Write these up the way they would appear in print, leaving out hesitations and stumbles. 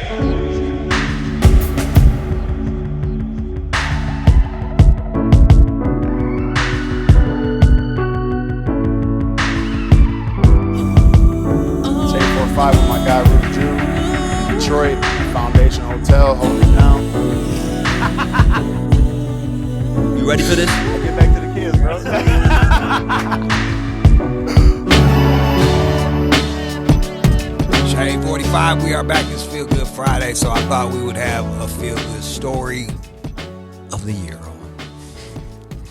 Shade 45 with my guy Rude Jude, Detroit, Foundation Hotel, holding it down. You ready for this? I'll get back to the kids, bro. Shade 45, we are back. It's Feel Good Friday, so I thought we would have a Feel Good story of the year on.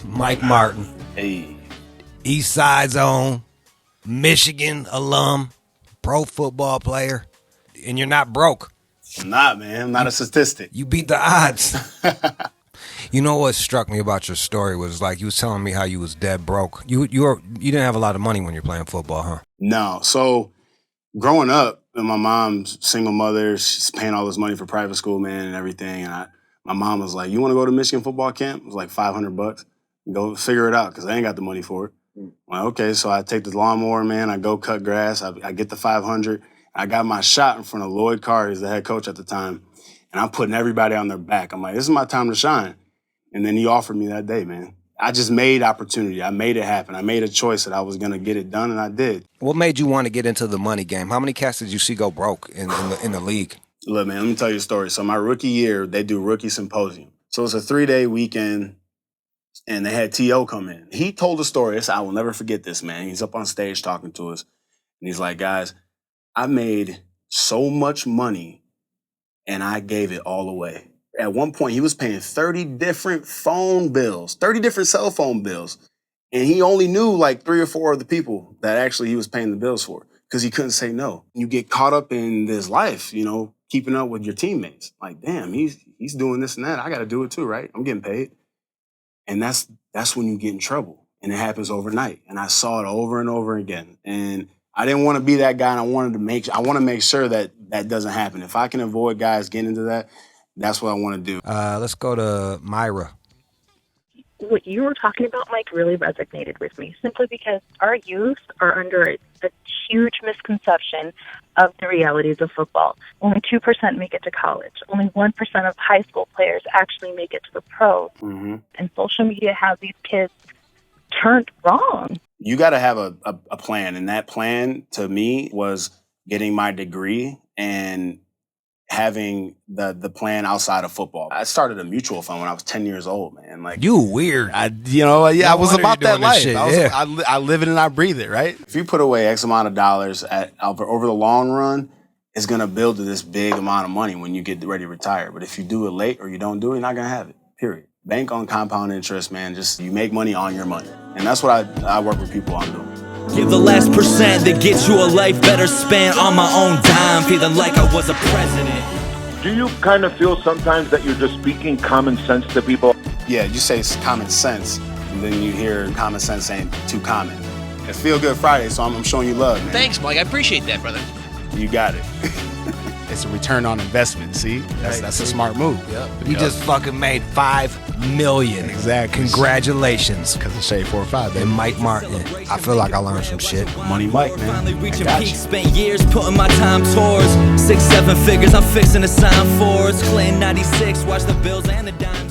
Mike Martin. Hey. East Side's own, Michigan alum, pro football player, and you're not broke. I'm not, man. I'm not a statistic. You beat the odds. You know what struck me about your story was like you was telling me how you was dead broke. You didn't have a lot of money when you're playing football, huh? No. So growing up, and my mom's single mother, she's paying all this money for private school, man, and everything. And my mom was like, "You want to go to Michigan football camp?" It was like $500. Go figure it out because I ain't got the money for it. I'm like, okay, so I take the lawnmower, man. I go cut grass. I get the $500. I got my shot in front of Lloyd Carr, who's the head coach at the time, and I'm putting everybody on their back. I'm like, this is my time to shine. And then he offered me that day, man. I just made opportunity. I made it happen. I made a choice that I was going to get it done, and I did. What made you want to get into the money game? How many cats did you see go broke in the league? Look, man, let me tell you a story. So my rookie year, they do rookie symposium. So it's a 3-day weekend, and they had T.O. come in. He told a story. I will never forget this, man. He's up on stage talking to us, and he's like, guys, I made so much money, and I gave it all away. At one point, he was paying 30 different phone bills, 30 different cell phone bills. And he only knew like 3 or 4 of the people that actually he was paying the bills for because he couldn't say no. You get caught up in this life, you know, keeping up with your teammates. Like, damn, he's doing this and that. I got to do it too, right? I'm getting paid. And that's when you get in trouble. And it happens overnight. And I saw it over and over again. And I didn't want to be that guy, and I want to make sure that that doesn't happen. If I can avoid guys getting into that, that's what I want to do. Let's go to Myra. What you were talking about, Mike, really resonated with me, simply because our youth are under a huge misconception of the realities of football. Only 2% make it to college. Only 1% of high school players actually make it to the pros. Mm-hmm. And social media has these kids turned wrong. You got to have a plan, and that plan, to me, was getting my degree and having the plan outside of football. I started a mutual fund when I was 10 years old, man. Like, You weird. I was about that life. Shit, I live it and I breathe it, right? If you put away X amount of dollars over the long run, it's going to build to this big amount of money when you get ready to retire. But if you do it late or you don't do it, you're not going to have it, period. Bank on compound interest, man. Just you make money on your money. And that's what I work with people on doing. Give the last percent that gets you a life better spent on my own dime, feeling like I was a president. Do you kind of feel sometimes that you're just speaking common sense to people? Yeah, you say it's common sense, and then you hear common sense saying too common. It's Feel Good Friday, so I'm showing you love, man. Thanks, Mike. I appreciate that, brother. You got it. It's a return on investment, see? That's a smart move. Yep. You just fucking made $5 million. Exactly. Congratulations. Because of Shade 45, baby. And Mike Martin. I feel like I learned some shit. Money Mike, man. Finally reaching peak, spent years putting my time towards 6-7 figures I'm fixing to sign for. It's Clinton 96, watch the Bills and the Diamonds.